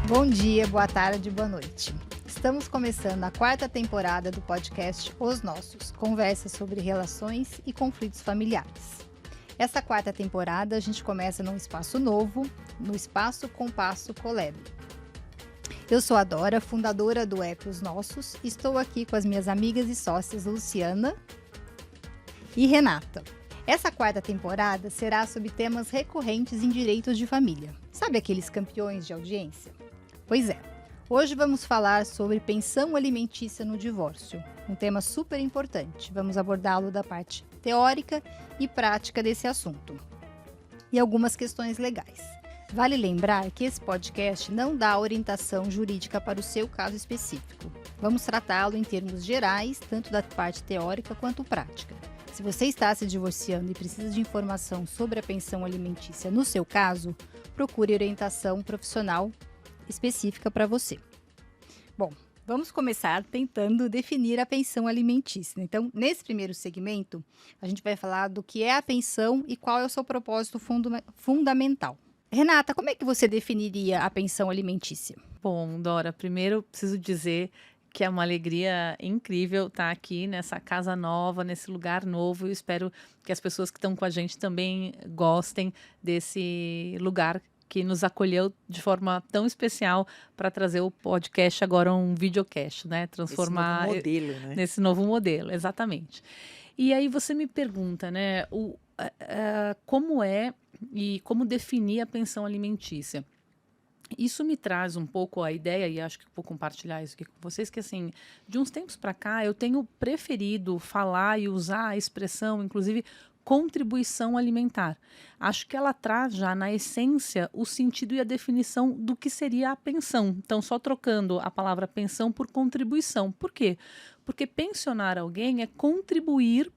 Bom dia, boa tarde, boa noite. Estamos começando a 4ª temporada do podcast Os Nossos, conversas sobre relações e conflitos familiares. Essa 4ª temporada a gente começa num espaço novo, no Espaço Compasso Colab. Eu sou a Dora, fundadora do app Os Nossos, e estou aqui com as minhas amigas e sócias Luciana e Renata. Essa 4ª temporada será sobre temas recorrentes em direitos de família. Sabe aqueles campeões de audiência? Pois é, hoje vamos falar sobre pensão alimentícia no divórcio, um tema super importante. Vamos abordá-lo da parte teórica e prática desse assunto, e algumas questões legais. Vale lembrar que esse podcast não dá orientação jurídica para o seu caso específico. Vamos tratá-lo em termos gerais, tanto da parte teórica quanto prática. Se você está se divorciando e precisa de informação sobre a pensão alimentícia no seu caso, procure orientação profissional específica para você. Bom, vamos começar tentando definir a pensão alimentícia. Então, nesse primeiro segmento, a gente vai falar do que é a pensão e qual é o seu propósito fundamental. Renata, como é que você definiria a pensão alimentícia? Bom, Dora, primeiro preciso dizer que é uma alegria incrível estar aqui nessa casa nova, nesse lugar novo. Eu espero que as pessoas que estão com a gente também gostem desse lugar que nos acolheu de forma tão especial para trazer o podcast agora um videocast, né? Transformar Nesse novo modelo, exatamente. E aí você me pergunta, né? Como é e como definir a pensão alimentícia? Isso me traz um pouco a ideia, e acho que vou compartilhar isso aqui com vocês, que assim, de uns tempos para cá, eu tenho preferido falar e usar a expressão, inclusive, contribuição alimentar. Acho que ela traz já na essência o sentido e a definição do que seria a pensão. Então, só trocando a palavra pensão por contribuição. Por quê? Porque pensionar alguém é contribuir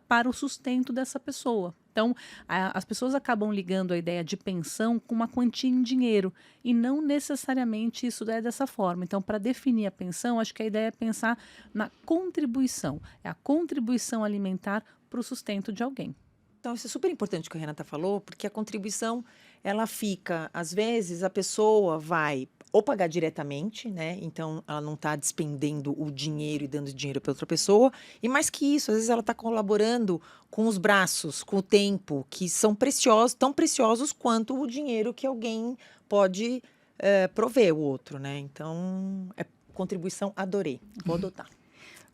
para o sustento dessa pessoa. Então, as pessoas acabam ligando a ideia de pensão com uma quantia em dinheiro, e não necessariamente isso é dessa forma. Então, para definir a pensão, acho que a ideia é pensar na contribuição. É a contribuição alimentar para o sustento de alguém. Então, isso é super importante que a Renata falou, porque a contribuição, ela fica, às vezes, a pessoa vai ou pagar diretamente, né? Então, ela não está despendendo o dinheiro e dando dinheiro para outra pessoa. E mais que isso, às vezes ela está colaborando com os braços, com o tempo, que são preciosos, tão preciosos quanto o dinheiro que alguém pode prover o outro, né? Então, contribuição, adorei. Vou adotar.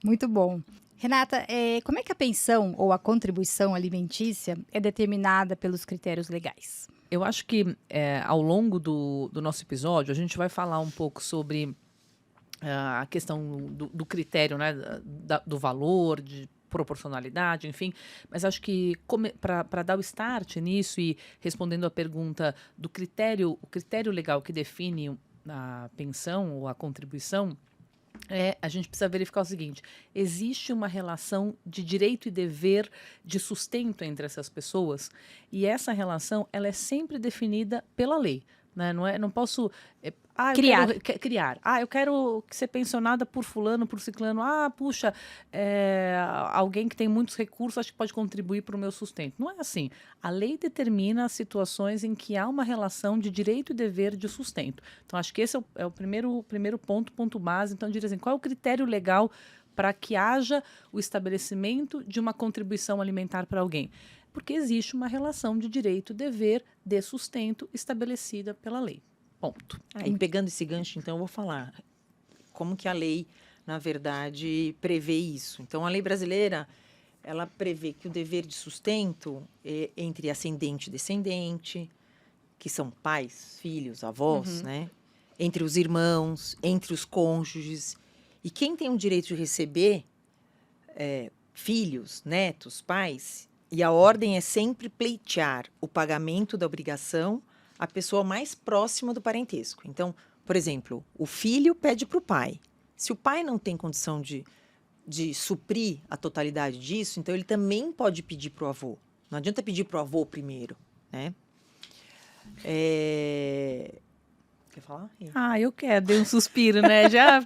Muito bom. Renata, como é que a pensão ou a contribuição alimentícia é determinada pelos critérios legais? Eu acho que ao longo do nosso episódio, a gente vai falar um pouco sobre a questão do critério, né, do valor, de proporcionalidade, enfim. Mas acho que para dar o start nisso e respondendo a pergunta do critério, o critério legal que define a pensão ou a contribuição, a gente precisa verificar o seguinte: existe uma relação de direito e dever de sustento entre essas pessoas, e essa relação ela é sempre definida pela lei. Né? Não posso criar. Eu quero ser pensionada por fulano, por ciclano. Puxa, alguém que tem muitos recursos acho que pode contribuir para o meu sustento. Não é assim. A lei determina as situações em que há uma relação de direito e dever de sustento. Então, acho que esse é o primeiro ponto base. Então, eu diria assim, qual é o critério legal para que haja o estabelecimento de uma contribuição alimentar para alguém? Porque existe uma relação de direito e dever de sustento estabelecida pela lei. Ponto. E pegando esse gancho, então, eu vou falar como que a lei, na verdade, prevê isso. Então, a lei brasileira, ela prevê que o dever de sustento é entre ascendente e descendente, que são pais, filhos, avós, né? Entre os irmãos, entre os cônjuges. E quem tem o direito de receber filhos, netos, pais, e a ordem é sempre pleitear o pagamento da obrigação à pessoa mais próxima do parentesco. Então, por exemplo, o filho pede para o pai. Se o pai não tem condição de suprir a totalidade disso, então ele também pode pedir para o avô. Não adianta pedir para o avô primeiro, né? Quer falar? Eu quero. Dei um suspiro, né? Já...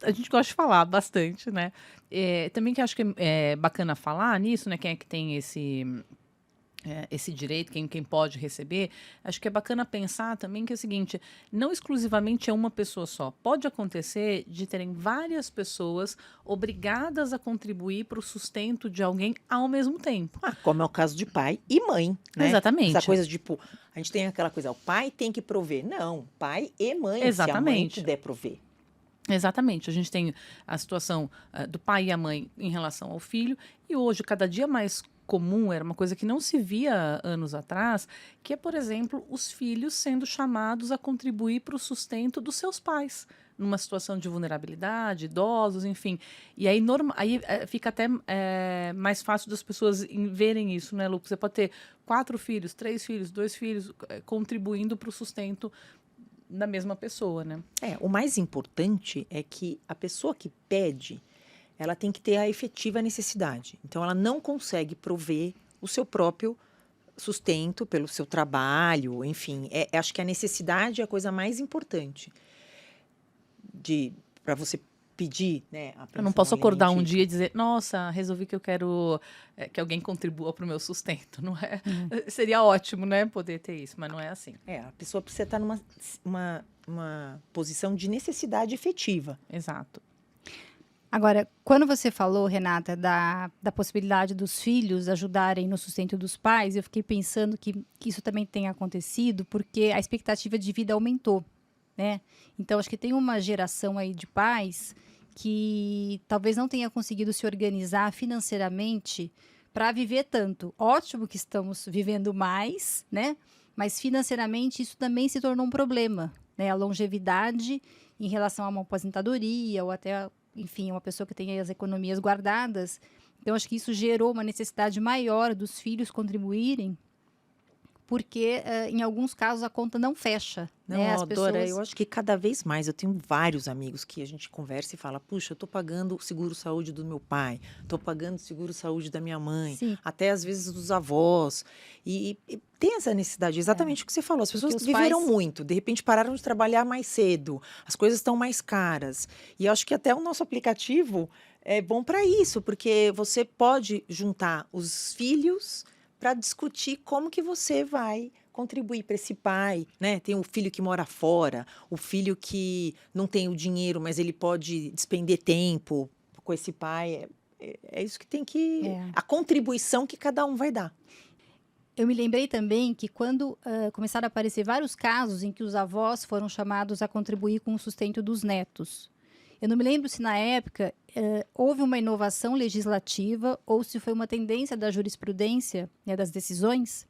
a gente gosta de falar bastante, né? Também que acho que é bacana falar nisso, né? Quem é que tem esse direito, quem pode receber, acho que é bacana pensar também que é o seguinte, não exclusivamente é uma pessoa só. Pode acontecer de terem várias pessoas obrigadas a contribuir para o sustento de alguém ao mesmo tempo. Como é o caso de pai e mãe, né? Exatamente. Essa coisa tipo, a gente tem aquela coisa, o pai tem que prover. Não, pai e mãe, Exatamente. se a mãe puder prover. Exatamente. A gente tem a situação do pai e a mãe em relação ao filho, e hoje, cada dia mais comum, era uma coisa que não se via anos atrás, que é, por exemplo, os filhos sendo chamados a contribuir para o sustento dos seus pais, numa situação de vulnerabilidade, idosos, enfim. E aí, fica até mais fácil das pessoas verem isso, né, Lu? Você pode ter 4 filhos, 3 filhos, 2 filhos, contribuindo para o sustento da mesma pessoa, né? O mais importante é que a pessoa que pede, ela tem que ter a efetiva necessidade. Então, ela não consegue prover o seu próprio sustento pelo seu trabalho, enfim. Acho que a necessidade é a coisa mais importante para você pedir, né, a Eu não posso pensão acordar um alimentícia. dia e dizer, nossa, resolvi que eu quero que alguém contribua para o meu sustento, não é? Seria ótimo, né, poder ter isso, mas não é assim. A pessoa precisa estar numa uma posição de necessidade efetiva. Exato. Agora, quando você falou, Renata, da possibilidade dos filhos ajudarem no sustento dos pais, eu fiquei pensando que isso também tem acontecido porque a expectativa de vida aumentou, né? Então, acho que tem uma geração aí de pais que talvez não tenha conseguido se organizar financeiramente para viver tanto. Ótimo que estamos vivendo mais, né? Mas financeiramente isso também se tornou um problema, né? A longevidade em relação a uma aposentadoria ou até, enfim, uma pessoa que tem as economias guardadas. Então, acho que isso gerou uma necessidade maior dos filhos contribuírem, porque em alguns casos a conta não fecha. Não, né? As Dora, pessoas... eu acho que cada vez mais eu tenho vários amigos que a gente conversa e fala, puxa, eu tô pagando o seguro-saúde do meu pai, tô pagando o seguro-saúde da minha mãe, Sim. até às vezes dos avós. E tem essa necessidade, exatamente o que você falou. As pessoas os viveram pais- muito, de repente pararam de trabalhar mais cedo, as coisas estão mais caras. E eu acho que até o nosso aplicativo é bom para isso, porque você pode juntar os filhos para discutir como que você vai contribuir para esse pai, né? Tem o filho que mora fora, o filho que não tem o dinheiro, mas ele pode despender tempo com esse pai. É isso que tem que... A contribuição que cada um vai dar. Eu me lembrei também que quando começaram a aparecer vários casos em que os avós foram chamados a contribuir com o sustento dos netos. Eu não me lembro se na época houve uma inovação legislativa ou se foi uma tendência da jurisprudência, né, das decisões,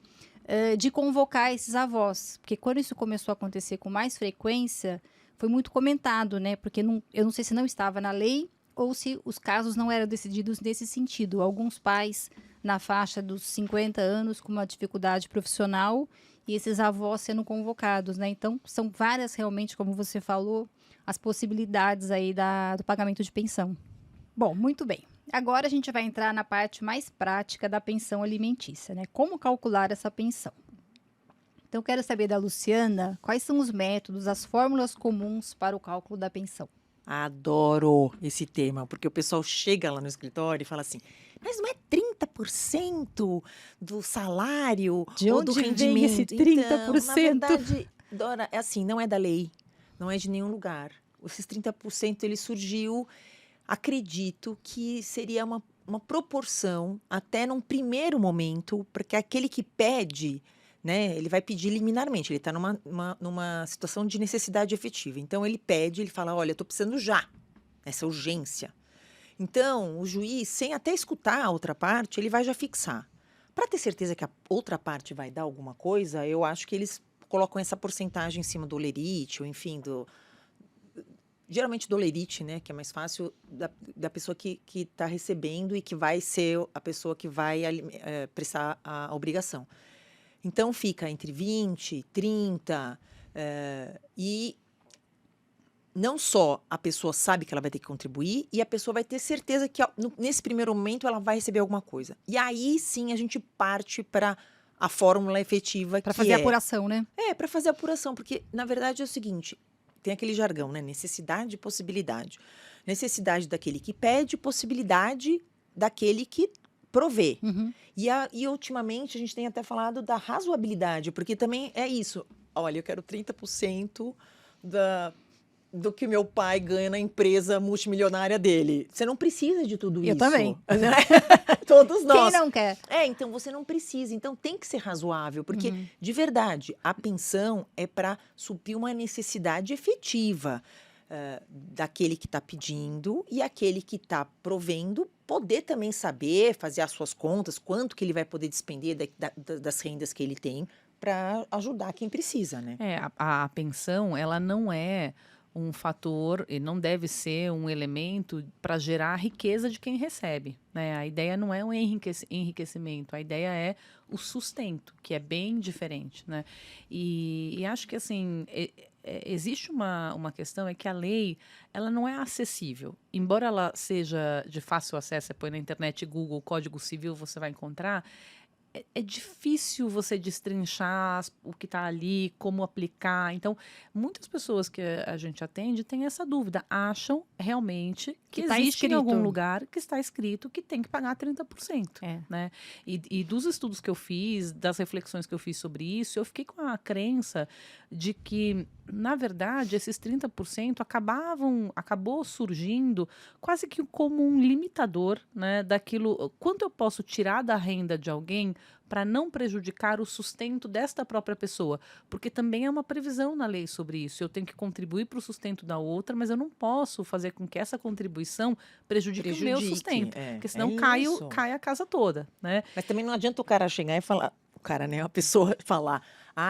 de convocar esses avós. Porque quando isso começou a acontecer com mais frequência, foi muito comentado, né? Porque eu não sei se não estava na lei ou se os casos não eram decididos nesse sentido. Alguns pais na faixa dos 50 anos com uma dificuldade profissional e esses avós sendo convocados, né? Então, são várias realmente, como você falou, as possibilidades aí do pagamento de pensão. Bom, muito bem. Agora a gente vai entrar na parte mais prática da pensão alimentícia, né? Como calcular essa pensão? Então, quero saber da Luciana, quais são os métodos, as fórmulas comuns para o cálculo da pensão? Adoro esse tema, porque o pessoal chega lá no escritório e fala assim, mas não é 30% do salário De ou onde do vem rendimento? esse Então, 30%? na verdade, Dora, é assim, não é da lei, não é de nenhum lugar. Esses 30% ele surgiu, acredito que seria uma proporção, até num primeiro momento, porque aquele que pede, né, ele vai pedir liminarmente, ele está numa situação de necessidade efetiva. Então, ele pede, ele fala, olha, eu estou precisando já, essa urgência. Então, o juiz, sem até escutar a outra parte, ele vai já fixar. Para ter certeza que a outra parte vai dar alguma coisa, eu acho que eles colocam essa porcentagem em cima do olerite, ou enfim, geralmente do olerite, né, que é mais fácil da pessoa que está recebendo e que vai ser a pessoa que vai prestar a obrigação. Então, fica entre 20, 30, e não só a pessoa sabe que ela vai ter que contribuir, e a pessoa vai ter certeza que nesse primeiro momento ela vai receber alguma coisa. E aí sim a gente parte para a fórmula efetiva Para fazer a apuração, né? para fazer a apuração, porque na verdade é o seguinte, tem aquele jargão, né? Necessidade e possibilidade. Necessidade daquele que pede, possibilidade daquele que prover. Uhum. E ultimamente a gente tem até falado da razoabilidade, porque também é isso. Olha, eu quero 30% do que o meu pai ganha na empresa multimilionária dele. Você não precisa de tudo Eu isso. também. Né? Todos nós. Quem não quer? Então você não precisa. Então tem que ser razoável, porque, Uhum. de verdade, a pensão é para suprir uma necessidade efetiva daquele que está pedindo e aquele que está provendo poder também saber, fazer as suas contas, quanto que ele vai poder despender das rendas que ele tem para ajudar quem precisa, né? A pensão, ela não é um fator e não deve ser um elemento para gerar a riqueza de quem recebe, né? A ideia não é um enriquecimento, a ideia é o sustento, que é bem diferente, né? E acho que, assim, existe uma questão, é que a lei, ela não é acessível. Embora ela seja de fácil acesso, você põe na internet Google, Código Civil, você vai encontrar, é difícil você destrinchar o que está ali, como aplicar. Então, muitas pessoas que a gente atende têm essa dúvida, acham realmente que Que tá existe em algum escrito. lugar que está escrito que tem que pagar 30%. É. Né? E dos estudos que eu fiz, das reflexões que eu fiz sobre isso, eu fiquei com a crença de que, na verdade, esses 30% acabou surgindo quase que como um limitador, né, daquilo, quanto eu posso tirar da renda de alguém para não prejudicar o sustento desta própria pessoa, porque também é uma previsão na lei sobre isso. Eu tenho que contribuir para o sustento da outra, mas eu não posso fazer com que essa contribuição prejudique o meu sustento, porque senão isso. cai a casa toda, né? Mas também não adianta o cara chegar e falar, o cara, né, a pessoa falar,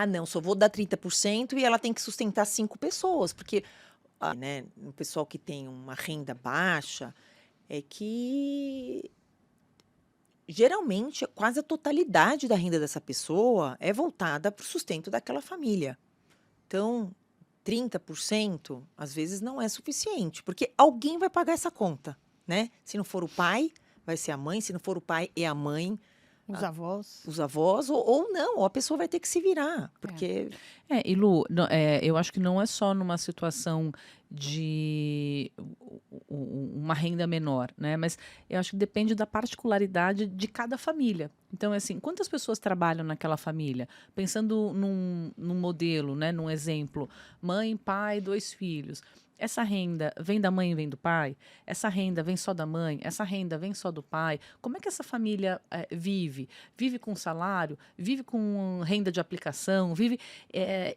não, só vou dar 30% e ela tem que sustentar 5 pessoas, porque, né, o pessoal que tem uma renda baixa é que geralmente quase a totalidade da renda dessa pessoa é voltada para o sustento daquela família. Então, 30% às vezes não é suficiente, porque alguém vai pagar essa conta, né? Se não for o pai, vai ser a mãe, se não for o pai, é a mãe, Os avós. os avós, ou não, ou a pessoa vai ter que se virar, porque... E Lu, eu acho que não é só numa situação de uma renda menor, né? Mas eu acho que depende da particularidade de cada família. Então, assim, quantas pessoas trabalham naquela família? Pensando num modelo, né? Num exemplo, mãe, pai, 2 filhos. Essa renda vem da mãe e vem do pai? Essa renda vem só da mãe? Essa renda vem só do pai? Como é que essa família vive? Vive com salário? Vive com renda de aplicação?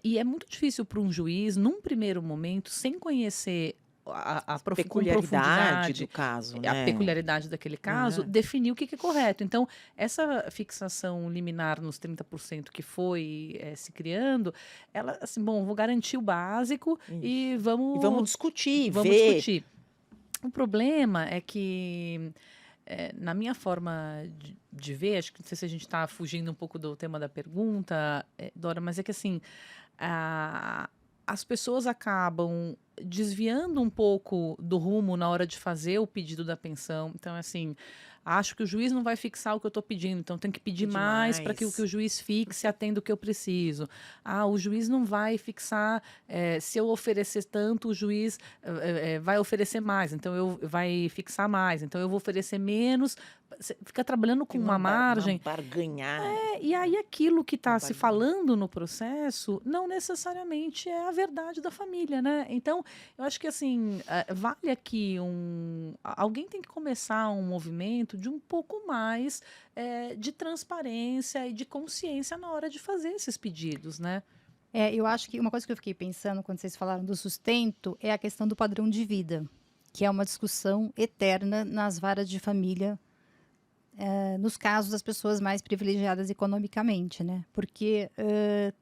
E é muito difícil para um juiz, num primeiro momento, sem conhecer com peculiaridade profundidade, do caso, a né? peculiaridade daquele caso, definir o que é correto. Então, essa fixação liminar nos 30% que foi se criando, ela, assim, bom, vou garantir o básico e vamos discutir, vamos ver. discutir. O problema é que, na minha forma de ver, acho que não sei se a gente está fugindo um pouco do tema da pergunta, Dora, mas é que, assim, as pessoas acabam desviando um pouco do rumo na hora de fazer o pedido da pensão. Então, assim, acho que o juiz não vai fixar o que eu estou pedindo, então tem que pedir mais para que o juiz fixe atenda o que eu preciso. O juiz não vai fixar, se eu oferecer tanto, o juiz vai oferecer mais, então vai fixar mais, então eu vou oferecer menos. Você fica trabalhando com uma margem. Uma barganhar. E aí aquilo que está se falando no processo não necessariamente é a verdade da família, né? Então, eu acho que, assim, vale aqui alguém tem que começar um movimento de um pouco mais de transparência e de consciência na hora de fazer esses pedidos, né? Eu acho que uma coisa que eu fiquei pensando quando vocês falaram do sustento é a questão do padrão de vida, que é uma discussão eterna nas varas de família, nos casos das pessoas mais privilegiadas economicamente, né? Porque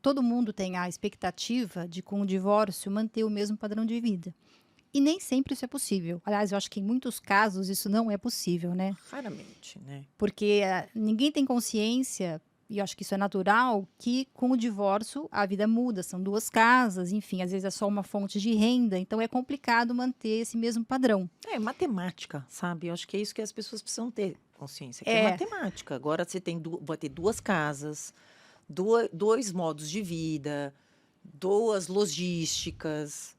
todo mundo tem a expectativa de, com o divórcio, manter o mesmo padrão de vida. E nem sempre isso é possível. Aliás, eu acho que em muitos casos isso não é possível, né? Raramente, né? Porque ninguém tem consciência, e eu acho que isso é natural, que com o divórcio a vida muda. São 2 casas, enfim, às vezes é só uma fonte de renda. Então é complicado manter esse mesmo padrão. É matemática, sabe? Eu acho que é isso que as pessoas precisam ter consciência, que é matemática. Agora você vai ter 2 casas, 2 modos de vida, 2 logísticas.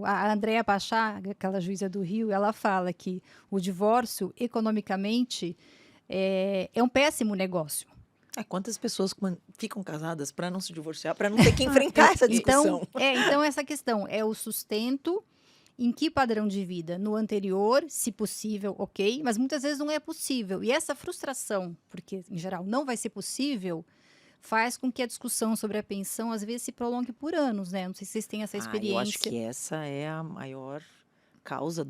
A Andréa Pachá, aquela juíza do Rio, ela fala que o divórcio, economicamente, é um péssimo negócio. Quantas pessoas ficam casadas para não se divorciar, para não ter que enfrentar essa discussão? Então essa questão é o sustento. Em que padrão de vida? No anterior, se possível, ok, mas muitas vezes não é possível. E essa frustração, porque em geral não vai ser possível, faz com que a discussão sobre a pensão às vezes se prolongue por anos, né? Não sei se vocês têm essa experiência. Eu acho que essa é a maior causa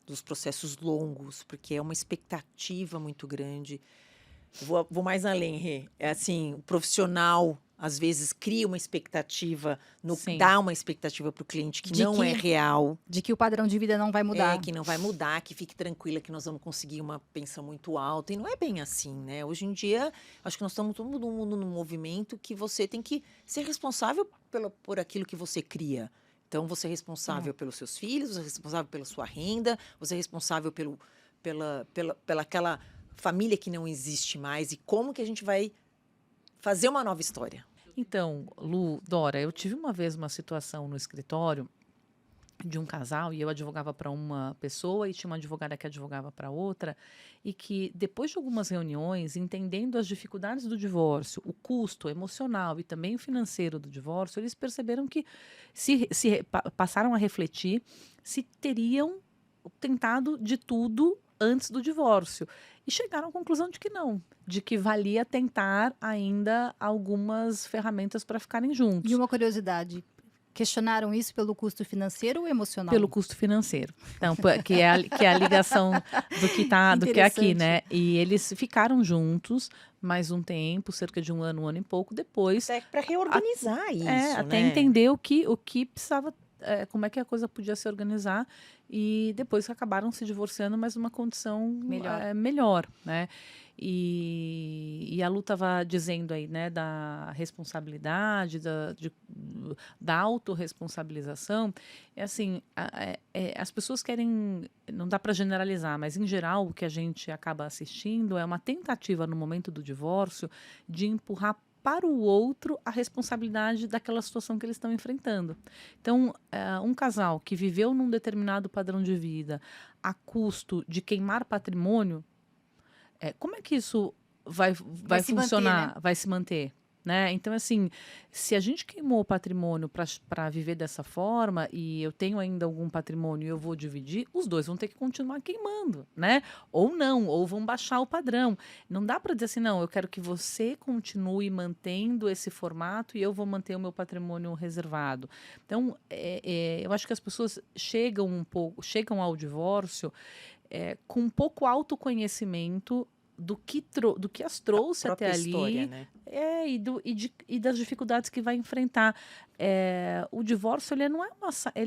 dos processos longos, porque é uma expectativa muito grande. Vou mais além, Rê. É assim, o profissional às vezes cria uma expectativa, dá uma expectativa para o cliente que não é real. De que o padrão de vida não vai mudar. Que não vai mudar, que fique tranquila que nós vamos conseguir uma pensão muito alta. E não é bem assim, né? Hoje em dia, acho que nós estamos todo mundo num movimento que você tem que ser responsável por aquilo que você cria. Então, você é responsável pelos seus filhos, você é responsável pela sua renda, você é responsável pela aquela família que não existe mais. E como que a gente vai fazer uma nova história? Então, Lu, Dora, eu tive uma vez uma situação no escritório de um casal e eu advogava para uma pessoa e tinha uma advogada que advogava para outra e que depois de algumas reuniões, entendendo as dificuldades do divórcio, o custo emocional e também o financeiro do divórcio, eles perceberam que passaram a refletir se teriam tentado de tudo antes do divórcio. E chegaram à conclusão de que não, de que valia tentar ainda algumas ferramentas para ficarem juntos. E uma curiosidade, questionaram isso pelo custo financeiro ou emocional? Pelo custo financeiro. Então, que é a ligação do que é aqui, né? E eles ficaram juntos mais um tempo, cerca de um ano e pouco depois. Para reorganizar isso, até entender o que precisava, como é que a coisa podia se organizar. E depois acabaram se divorciando, mas numa condição melhor, né? E a Lu estava dizendo aí, né, da responsabilidade, da autorresponsabilização. É assim, as pessoas querem, não dá para generalizar, mas em geral o que a gente acaba assistindo é uma tentativa no momento do divórcio de empurrar para o outro a responsabilidade daquela situação que eles estão enfrentando. Então, um casal que viveu num determinado padrão de vida a custo de queimar patrimônio, como é que isso vai funcionar, manter, né? Vai se manter? Né? Então, assim, se a gente queimou o patrimônio para viver dessa forma e eu tenho ainda algum patrimônio e eu vou dividir, os dois vão ter que continuar queimando, né? Ou não, ou vão baixar o padrão. Não dá para dizer assim, não, eu quero que você continue mantendo esse formato e eu vou manter o meu patrimônio reservado. Então, eu acho que as pessoas chegam ao divórcio com um pouco autoconhecimento do que as trouxe até ali, história, né? E das dificuldades que vai enfrentar. O divórcio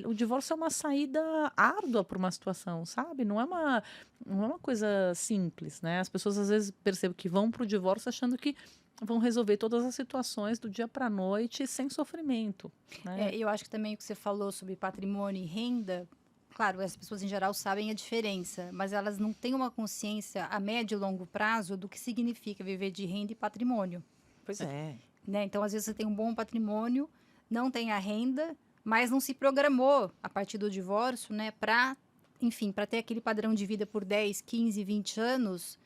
o divórcio é uma saída árdua para uma situação, sabe? Não é uma coisa simples, né? As pessoas às vezes percebem que vão para o divórcio achando que vão resolver todas as situações do dia para a noite sem sofrimento, né? Eu acho que também o que você falou sobre patrimônio e renda. Claro, as pessoas em geral sabem a diferença, mas elas não têm uma consciência a médio e longo prazo do que significa viver de renda e patrimônio. Pois é. Né? Então, às vezes, você tem um bom patrimônio, não tem a renda, mas não se programou a partir do divórcio, né, para ter aquele padrão de vida por 10, 15, 20 anos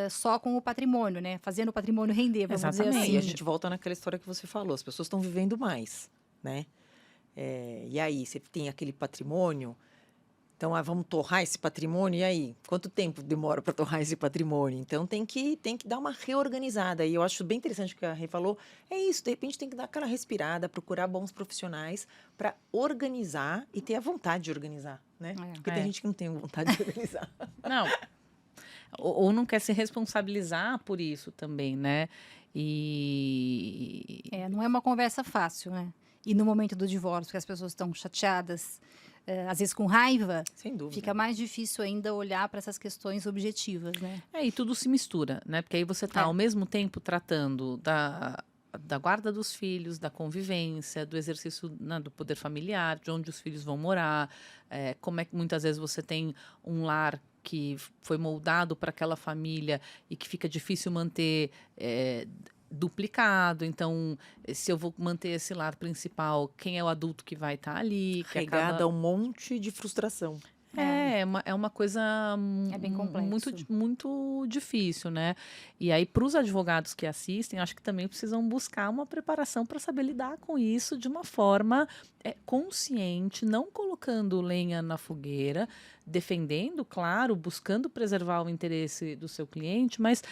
só com o patrimônio, né? Fazendo o patrimônio render, vamos dizer assim. E a gente volta naquela história que você falou, as pessoas estão vivendo mais, né? E aí, você tem aquele patrimônio, então vamos torrar esse patrimônio, e aí? Quanto tempo demora para torrar esse patrimônio? Então, tem que dar uma reorganizada. E eu acho bem interessante o que a Rê falou, isso, de repente tem que dar aquela respirada, procurar bons profissionais para organizar e ter a vontade de organizar, né? Porque tem gente que não tem vontade de organizar. Não. Ou não quer se responsabilizar por isso também, né? Não é uma conversa fácil, né? E no momento do divórcio, que as pessoas estão chateadas, às vezes com raiva, sem dúvida, fica mais difícil ainda olhar para essas questões objetivas, né? E tudo se mistura, né? Porque aí você está ao mesmo tempo tratando da guarda dos filhos, da convivência, do exercício, né, do poder familiar, de onde os filhos vão morar, como é que muitas vezes você tem um lar que foi moldado para aquela família e que fica difícil manter duplicado. Então, se eu vou manter esse lar principal, quem é o adulto que vai estar ali? Regada a um monte de frustração. É uma coisa É bem complexo. muito difícil, né? E aí, para os advogados que assistem, acho que também precisam buscar uma preparação para saber lidar com isso de uma forma consciente, não colocando lenha na fogueira, defendendo, claro, buscando preservar o interesse do seu cliente, mas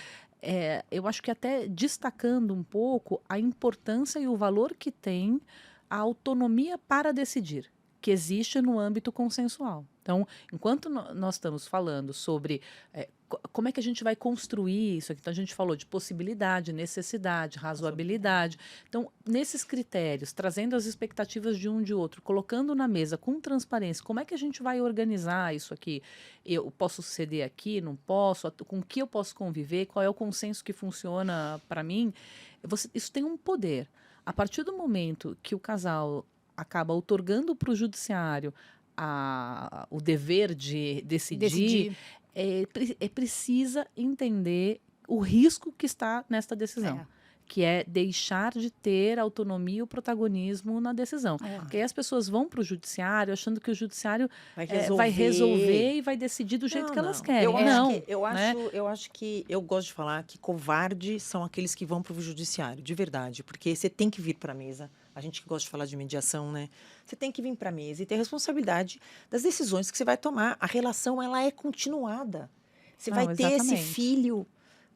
eu acho que até destacando um pouco a importância e o valor que tem a autonomia para decidir, que existe no âmbito consensual. Então, enquanto nós estamos falando sobre como é que a gente vai construir isso aqui, então a gente falou de possibilidade, necessidade, razoabilidade. Então, nesses critérios, trazendo as expectativas de um de outro, colocando na mesa com transparência, como é que a gente vai organizar isso aqui? Eu posso ceder aqui, não posso? Com o que eu posso conviver? Qual é o consenso que funciona para mim? Isso tem um poder. A partir do momento que o casal acaba outorgando para o judiciário o dever de decidir. Precisa entender o risco que está nesta decisão, que é deixar de ter autonomia e o protagonismo na decisão. Porque aí as pessoas vão para o judiciário achando que o judiciário vai resolver e vai decidir do jeito que elas querem. Eu acho que eu gosto de falar que covardes são aqueles que vão para o judiciário, de verdade, porque você tem que vir para a mesa. A gente que gosta de falar de mediação, né? Você tem que vir para a mesa e ter a responsabilidade das decisões que você vai tomar. A relação, ela é continuada. Você vai ter esse filho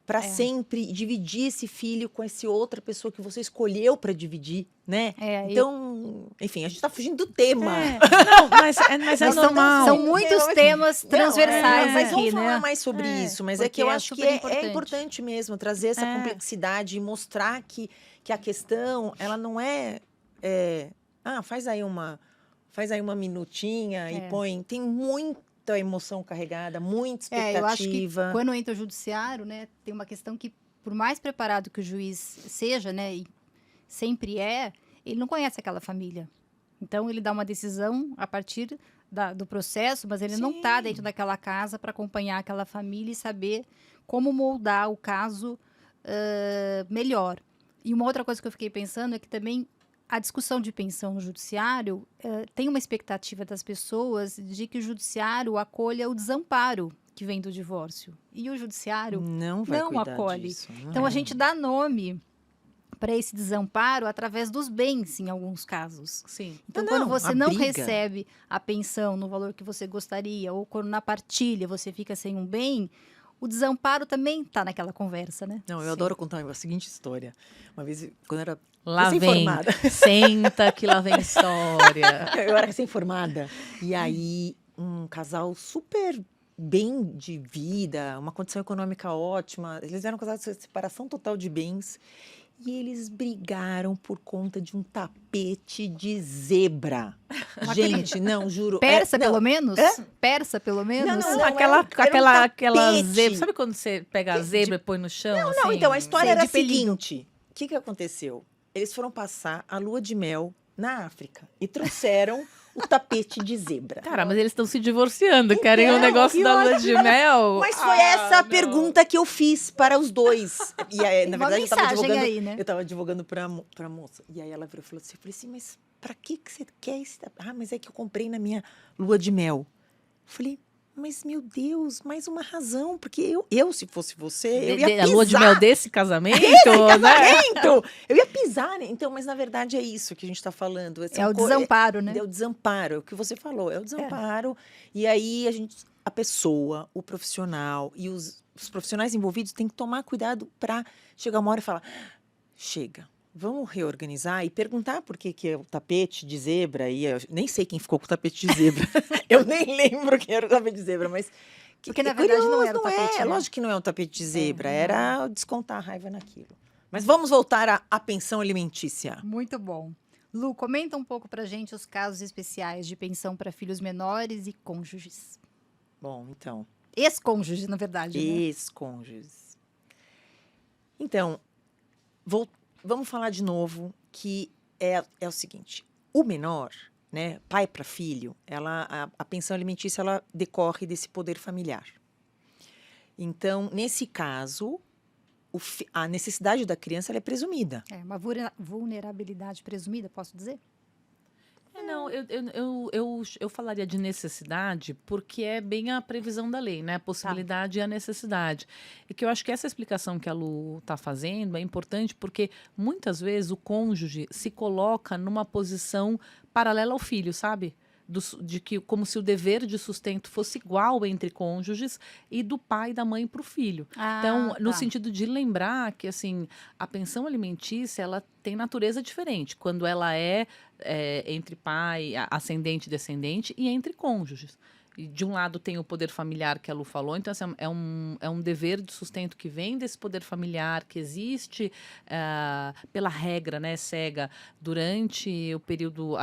para sempre, dividir esse filho com essa outra pessoa que você escolheu para dividir, né? Então, enfim, a gente está fugindo do tema. Não, mas é normal. São muitos temas transversais mas aqui, vamos né? falar mais sobre isso. Mas é que eu acho que é importante mesmo trazer essa complexidade e mostrar que a questão, ela não faz aí uma minutinha e põe. Tem muita emoção carregada, muita expectativa. Eu acho que quando entra o judiciário, né, tem uma questão que, por mais preparado que o juiz seja, né, e sempre ele não conhece aquela família. Então, ele dá uma decisão a partir do processo, mas ele não está dentro daquela casa para acompanhar aquela família e saber como moldar o caso melhor. E uma outra coisa que eu fiquei pensando é que também a discussão de pensão no judiciário tem uma expectativa das pessoas de que o judiciário acolha o desamparo que vem do divórcio. E o judiciário não acolhe. Disso, então, a gente dá nome para esse desamparo através dos bens, em alguns casos. Sim. Então, quando você não recebe a pensão no valor que você gostaria, ou quando na partilha você fica sem um bem, o desamparo também está naquela conversa, né? Não, eu adoro contar a seguinte história. Uma vez, quando eu era Lá vem, recém-formada. Senta que lá vem história. Eu era recém-formada. E aí, um casal super bem de vida, uma condição econômica ótima. Eles eram casados de separação total de bens. E eles brigaram por conta de um tapete de zebra. Gente, não, juro. Persa, pelo menos? Persa, pelo menos? Não, aquela zebra. Sabe quando você pega a zebra e põe no chão? Não, então a história era a pelinho. seguinte. O que aconteceu? Eles foram passar a lua de mel na África e trouxeram o tapete de zebra. Cara, mas eles estão se divorciando, querem um negócio da lua de mel. Mas foi essa a pergunta que eu fiz para os dois. E aí, na verdade, eu estava advogando para a moça. E aí ela virou e falou assim, eu falei assim, mas para que você quer esse tapete? Ah, mas é que eu comprei na minha lua de mel. Eu falei, mas meu Deus, mais uma razão, porque eu se fosse você, eu ia pisar. A lua de mel desse casamento, né? Eu ia pisar, né? Então, mas na verdade é isso que a gente está falando. É o desamparo, né? É o desamparo, o que você falou, é o desamparo. E aí a pessoa, o profissional e os profissionais envolvidos têm que tomar cuidado para chegar uma hora e falar, chega. Vamos reorganizar e perguntar por que é o tapete de zebra. E eu nem sei quem ficou com o tapete de zebra. Eu nem lembro quem era o tapete de zebra, mas... Porque, na verdade, não era o tapete, né? Lógico que não é um tapete de zebra. Era descontar a raiva naquilo. Mas vamos voltar à pensão alimentícia. Muito bom. Lu, comenta um pouco pra gente os casos especiais de pensão para filhos menores e cônjuges. Bom, então... Ex-cônjuges, na verdade, né? Ex-cônjuges. Então, vamos falar de novo que é o seguinte, o menor, né, pai para filho, a pensão alimentícia ela decorre desse poder familiar. Então, nesse caso, a necessidade da criança ela é presumida. É uma vulnerabilidade presumida, posso dizer? Não, eu falaria de necessidade porque é bem a previsão da lei, né? A possibilidade e a necessidade. E que eu acho que essa explicação que a Lu está fazendo é importante porque muitas vezes o cônjuge se coloca numa posição paralela ao filho, sabe? De que como se o dever de sustento fosse igual entre cônjuges e do pai e da mãe para o filho. Então, no sentido de lembrar que assim a pensão alimentícia ela tem natureza diferente quando ela é, entre pai, ascendente e descendente e entre cônjuges. E de um lado tem o poder familiar que a Lu falou, então assim, é um dever de sustento que vem desse poder familiar, que existe pela regra, né, cega, durante o período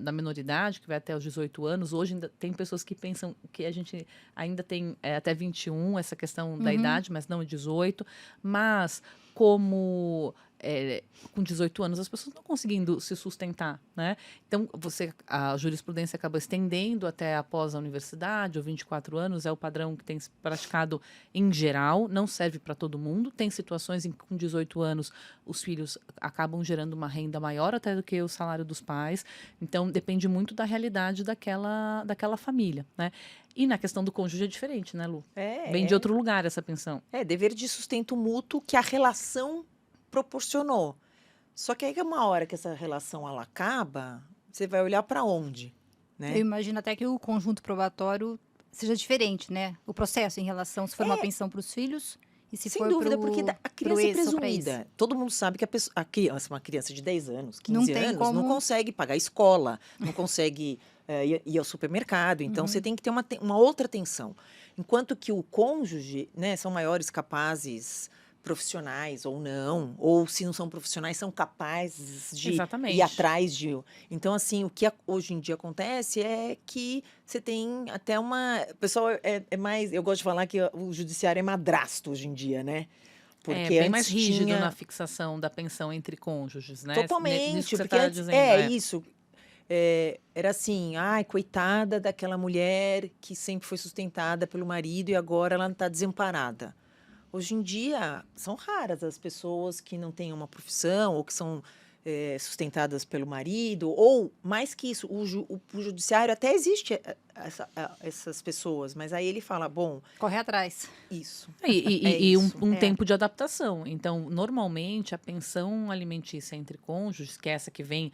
da menoridade, que vai até os 18 anos. Hoje ainda tem pessoas que pensam que a gente ainda tem até 21, essa questão da idade, mas não 18. Mas como com 18 anos as pessoas não conseguindo se sustentar, né? Então, a jurisprudência acaba estendendo até após a universidade, ou 24 anos, é o padrão que tem se praticado em geral, não serve para todo mundo. Tem situações em que com 18 anos os filhos acabam gerando uma renda maior até do que o salário dos pais. Então, depende muito da realidade daquela família, né? E na questão do cônjuge é diferente, né, Lu? Vem de outro lugar essa pensão. Dever de sustento mútuo que a relação proporcionou. Só que aí que uma hora que essa relação ela acaba, você vai olhar para onde, né? Eu imagino até que o conjunto probatório seja diferente, né? O processo em relação se for uma pensão para os filhos e se Sem for dúvida, pro, porque a pro criança é ex ou pra presumida. ex. Todo mundo sabe que a criança, uma criança de 10 anos, Não 15 tem anos, como- não consegue pagar escola, não consegue ir ao supermercado. Então, você tem que ter uma outra atenção. Enquanto que o cônjuge, né, são maiores capazes profissionais ou não, ou se não são profissionais, são capazes de Exatamente. ir atrás de... Então, assim, o que hoje em dia acontece é que você tem até uma... O pessoal é mais... Eu gosto de falar que o judiciário é madrasto hoje em dia, né? Porque Bem antes mais rígido tinha... na fixação da pensão entre cônjuges, né? Totalmente, Nisso que você porque está antes... dizendo. Isso. Era assim, ai, coitada daquela mulher que sempre foi sustentada pelo marido e agora ela está desamparada. Hoje em dia, são raras as pessoas que não têm uma profissão ou que são sustentadas pelo marido, ou, mais que isso, o judiciário até existe essas pessoas, mas aí ele fala, bom, Corre atrás. isso. E isso. um tempo de adaptação. Então, normalmente, a pensão alimentícia entre cônjuges, que é essa que vem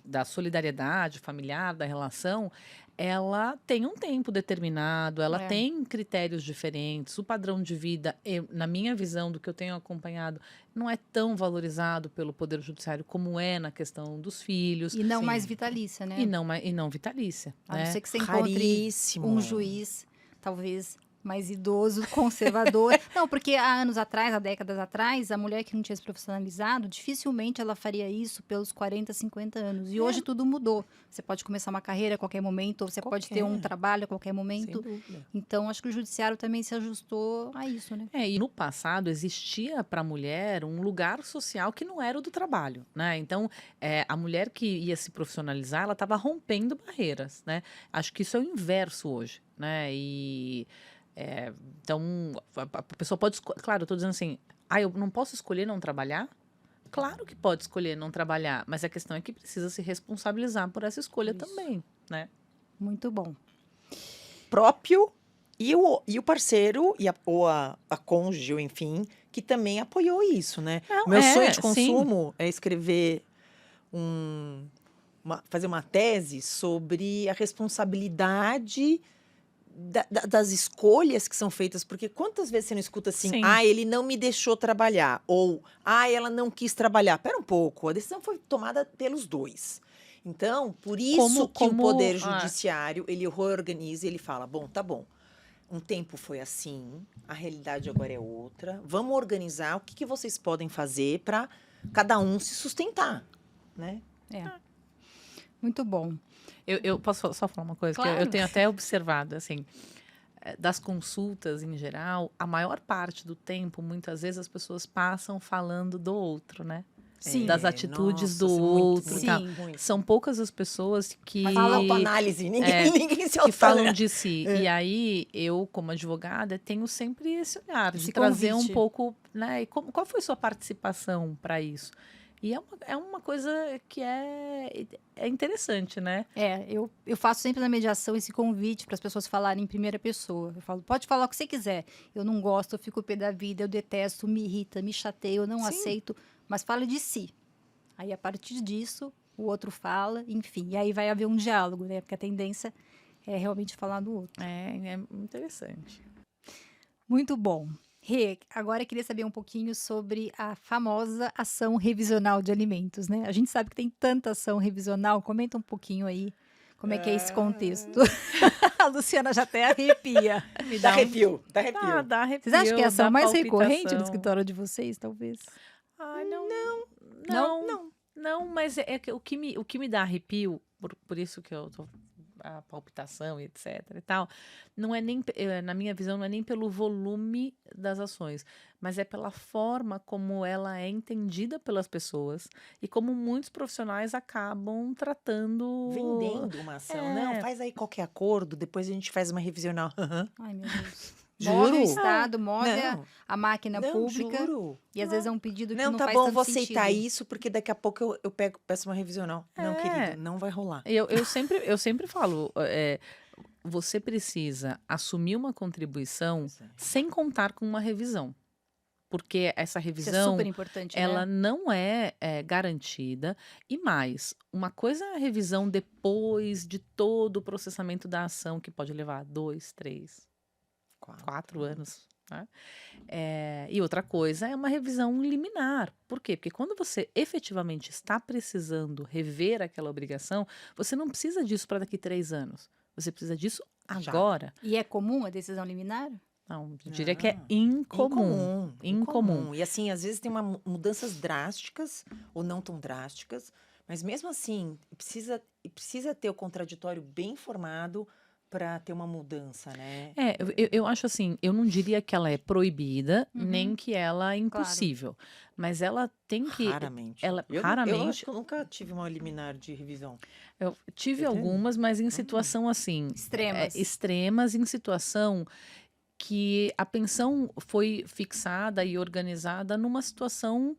da solidariedade familiar, da relação, ela tem um tempo determinado, ela tem critérios diferentes. O padrão de vida, na minha visão, do que eu tenho acompanhado, não é tão valorizado pelo Poder Judiciário como é na questão dos filhos. E não Sim. mais vitalícia, né? E não vitalícia. A não né? ser que você encontre Raríssimo. um juiz, talvez mais idoso, conservador. Não, porque há anos atrás, há décadas atrás, a mulher que não tinha se profissionalizado, dificilmente ela faria isso pelos 40, 50 anos. E hoje tudo mudou. Você pode começar uma carreira a qualquer momento, ou você pode ter um trabalho a qualquer momento. Sem dúvida. Então, acho que o judiciário também se ajustou a isso, né? E no passado existia para a mulher um lugar social que não era o do trabalho, né? Então, a mulher que ia se profissionalizar, ela estava rompendo barreiras, né? Acho que isso é o inverso hoje, né? Então, a pessoa pode... Claro, eu estou dizendo assim, eu não posso escolher não trabalhar? Claro que pode escolher não trabalhar, mas a questão é que precisa se responsabilizar por essa escolha também, né? Muito bom. Próprio e o parceiro, ou a cônjuge, ou enfim, que também apoiou isso, né? Não, Meu sonho de sim. consumo é escrever fazer uma tese sobre a responsabilidade das escolhas que são feitas, porque quantas vezes você não escuta assim, Sim. ele não me deixou trabalhar, ou ela não quis trabalhar. Pera um pouco, a decisão foi tomada pelos dois. Então, por isso que o Poder Judiciário, ele reorganiza e ele fala, bom, tá bom, um tempo foi assim, a realidade agora é outra, vamos organizar o que vocês podem fazer para cada um se sustentar, né? Muito bom. Eu posso só falar uma coisa? Claro. Que eu tenho até observado, assim, das consultas em geral, a maior parte do tempo, muitas vezes, as pessoas passam falando do outro, né? Sim. Das atitudes Nossa, do muito, outro muito, e tal. muito. São poucas as pessoas que... Fala autoanálise, ninguém se que falam autoanálise. de si. E aí, eu, como advogada, tenho sempre esse olhar de Esse trazer convite. um pouco, né? E qual foi sua participação para isso? E é uma coisa que é interessante, né? Eu faço sempre na mediação esse convite para as pessoas falarem em primeira pessoa. Eu falo, pode falar o que você quiser. Eu não gosto, eu fico pé da vida, eu detesto, me irrita, me chateia, eu não Sim. aceito, mas fala de si. Aí, a partir disso, o outro fala, enfim. E aí vai haver um diálogo, né? Porque a tendência é realmente falar do outro. É interessante. Muito bom. Rê, agora eu queria saber um pouquinho sobre a famosa ação revisional de alimentos, né? A gente sabe que tem tanta ação revisional. Comenta um pouquinho aí como é que é esse contexto. A Luciana já até arrepia. Me Dá dá arrepio, dá Dá arrepio. arrepio, Vocês acham que é a ação dá mais recorrente no palpitação. escritório de vocês, talvez? Ai, não. Não? Não, mas é que o que me dá arrepio, por isso que eu tô a palpitação e etc e tal, não é nem, na minha visão, não é nem pelo volume das ações, mas é pela forma como ela é entendida pelas pessoas e como muitos profissionais acabam tratando. Vendendo uma ação. Não, faz aí qualquer acordo, depois a gente faz uma revisional. Ai, meu Deus. Juro? Move o Estado, move Não. a máquina Não, pública. juro. E às vezes é um pedido que Não, não tá faz bom, tanto vou sentido. aceitar isso, porque daqui a pouco eu peço uma revisional. Não, querido, não vai rolar. Eu sempre falo, você precisa assumir uma contribuição sem contar com uma revisão. Porque essa Isso é revisão, super importante, ela né? não é garantida. E mais, uma coisa é a revisão depois de todo o processamento da ação, que pode levar 2, 3, 4 anos. Né? E outra coisa é uma revisão liminar. Por quê? Porque quando você efetivamente está precisando rever aquela obrigação, você não precisa disso para daqui 3 anos. Você precisa disso Já. agora. E é comum a decisão liminar? Não, eu diria que é Não. incomum. Incomum. E assim, às vezes tem mudanças drásticas ou não tão drásticas, mas mesmo assim, precisa ter o contraditório bem formado para ter uma mudança, né? Eu acho assim, eu não diria que ela é proibida, Uhum. nem que ela é impossível. Mas ela tem que. Raramente. Ela, Eu raramente. acho que eu nunca tive uma liminar de revisão. Eu tive Eu tenho. algumas, mas em situação assim. Extremas. Extremas, em situação que a pensão foi fixada e organizada numa situação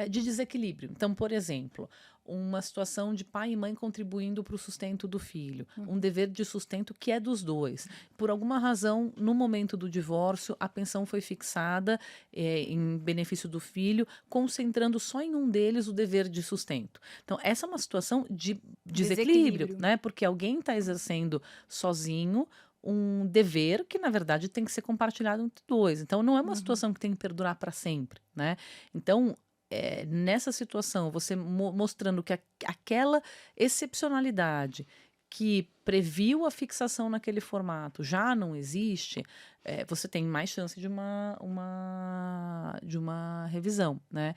de desequilíbrio. Então, por exemplo, uma situação de pai e mãe contribuindo para o sustento do filho, um dever de sustento que é dos dois. Por alguma razão, no momento do divórcio, a pensão foi fixada em benefício do filho, concentrando só em um deles o dever de sustento. Então, essa é uma situação de desequilíbrio, né? Porque alguém está exercendo sozinho um dever que, na verdade, tem que ser compartilhado entre dois. Então, não é uma situação que tem que perdurar para sempre, né? Então, nessa situação, você mostrando que aquela excepcionalidade que previu a fixação naquele formato já não existe, você tem mais chance de uma revisão, né?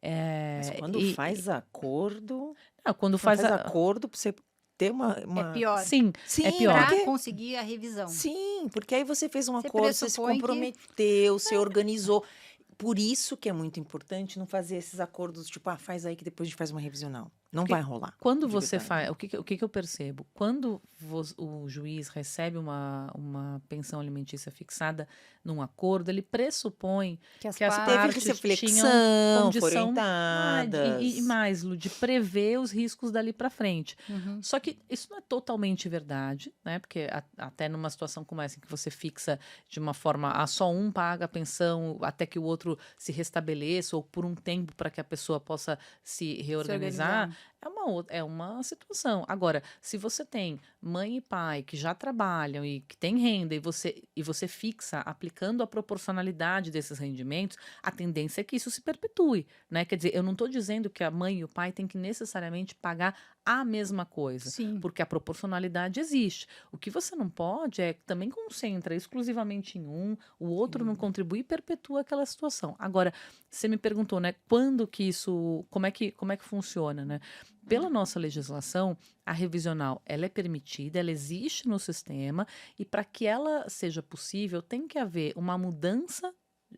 Mas quando faz acordo... Quando faz acordo, para você ter uma... É pior. Sim, é pior. Pra conseguir a revisão. Sim, porque aí você fez um Você acordo, você se pressupõe que- comprometeu, você organizou. Por isso que é muito importante não fazer esses acordos, tipo, faz aí que depois a gente faz uma revisional. Não vai rolar. Quando de você verdade. faz. O que eu percebo? Quando o juiz recebe uma pensão alimentícia fixada num acordo, ele pressupõe Que as que as partes- Teve partes reflexão, tinham foram condição orientadas. e mais, Lu, de prever os riscos dali para frente. Uhum. Só que isso não é totalmente verdade, né? Porque até numa situação como essa, em que você fixa de uma forma, só um paga a pensão até que o outro se restabeleça, ou por um tempo para que a pessoa possa se reorganizar, organizar. é uma situação. Agora, se você tem mãe e pai que já trabalham e que têm renda e você fixa aplicando a proporcionalidade desses rendimentos, a tendência é que isso se perpetue, né? Quer dizer, eu não estou dizendo que a mãe e o pai têm que necessariamente pagar a mesma coisa, Sim. porque a proporcionalidade existe. O que você não pode é que também concentra exclusivamente em um, o outro não contribui e perpetua aquela situação. Agora, você me perguntou, né, quando que isso, como é que funciona, né? Pela nossa legislação, a revisional, ela é permitida, ela existe no sistema, e para que ela seja possível, tem que haver uma mudança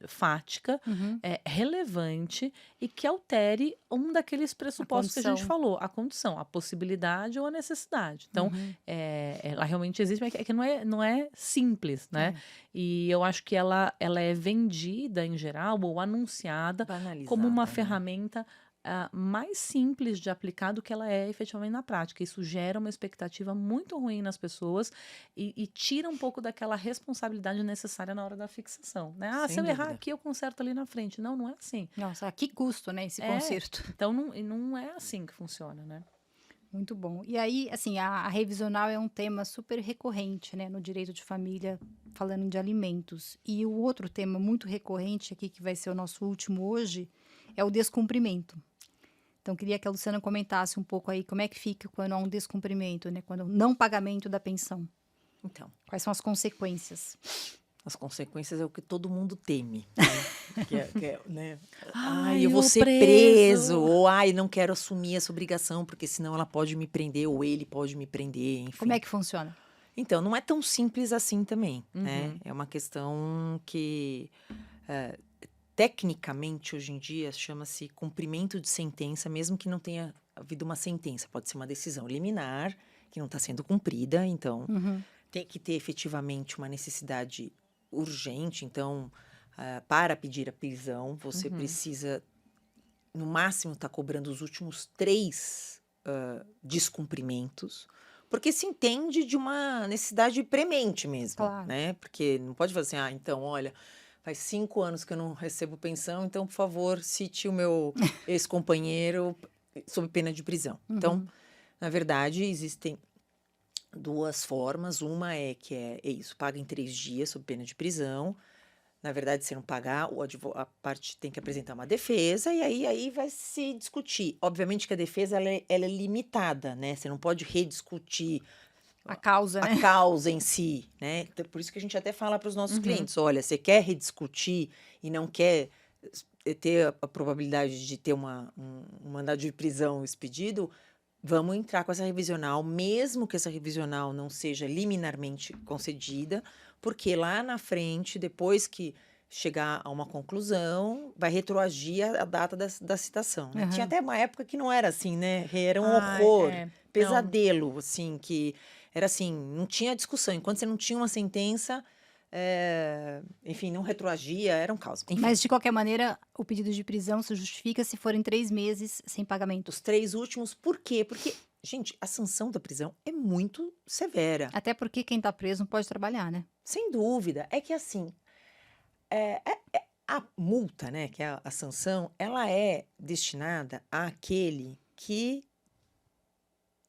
fática, Uhum. relevante e que altere um daqueles pressupostos que a gente condição. falou, a condição, a possibilidade ou a necessidade. Então, ela realmente existe, mas é que não é simples, né? E eu acho que ela é vendida em geral ou anunciada como uma Banalizada, né? ferramenta mais simples de aplicar do que ela é efetivamente na prática. Isso gera uma expectativa muito ruim nas pessoas e tira um pouco daquela responsabilidade necessária na hora da fixação, né? Sem Se eu errar dúvida. aqui, eu conserto ali na frente. Não, não é assim. Nossa, a que custo, né, esse É. conserto? Então, não é assim que funciona, né? Muito bom. E aí, assim, a revisional é um tema super recorrente, né, no direito de família, falando de alimentos. E o outro tema muito recorrente aqui, que vai ser o nosso último hoje, é o descumprimento. Então, queria que a Luciana comentasse um pouco aí como é que fica quando há um descumprimento, né, quando há um não pagamento da pensão. Então, Quais são as consequências? as consequências é o que todo mundo teme, né? Né? Ai, Eu vou o ser preso, ou não quero assumir essa obrigação, porque senão ela pode me prender, ou ele pode me prender, enfim. Como é que funciona? Então, não é tão simples assim também, né? Uhum. É uma questão que, tecnicamente, hoje em dia, chama-se cumprimento de sentença, mesmo que não tenha havido uma sentença. Pode ser uma decisão liminar, que não está sendo cumprida, então Uhum. tem que ter efetivamente uma necessidade urgente. Então, para pedir a prisão, você precisa, no máximo, estar cobrando os últimos 3 descumprimentos, porque se entende de uma necessidade premente mesmo, Claro. né? Porque não pode fazer assim, então, olha, faz 5 anos que eu não recebo pensão, então, por favor, cite o meu ex-companheiro sob pena de prisão. Então, na verdade, existem 2 formas. Uma é que é isso, paga em 3 dias sob pena de prisão. Na verdade, se não pagar, a parte tem que apresentar uma defesa e aí vai se discutir. Obviamente que a defesa ela é limitada, né? Você não pode rediscutir A causa, né? a causa em si, né? Então, por isso que a gente até fala para os nossos clientes, olha, você quer rediscutir e não quer ter a probabilidade de ter um mandado de prisão expedido, vamos entrar com essa revisional, mesmo que essa revisional não seja liminarmente concedida, porque lá na frente, depois que chegar a uma conclusão, vai retroagir a data da citação, né? Tinha Uhum. até uma época que não era assim, né? Era um Ai, horror, não. pesadelo, assim, que era assim, não tinha discussão. Enquanto você não tinha uma sentença, enfim, não retroagia, era um caos. Enfim, Mas, de qualquer maneira, o pedido de prisão se justifica se forem 3 meses sem pagamento. os 3 últimos, por quê? Porque, gente, a sanção da prisão é muito severa. Até porque quem tá preso não pode trabalhar, né? Sem dúvida. É que assim, a multa, né, que é a sanção, ela é destinada àquele que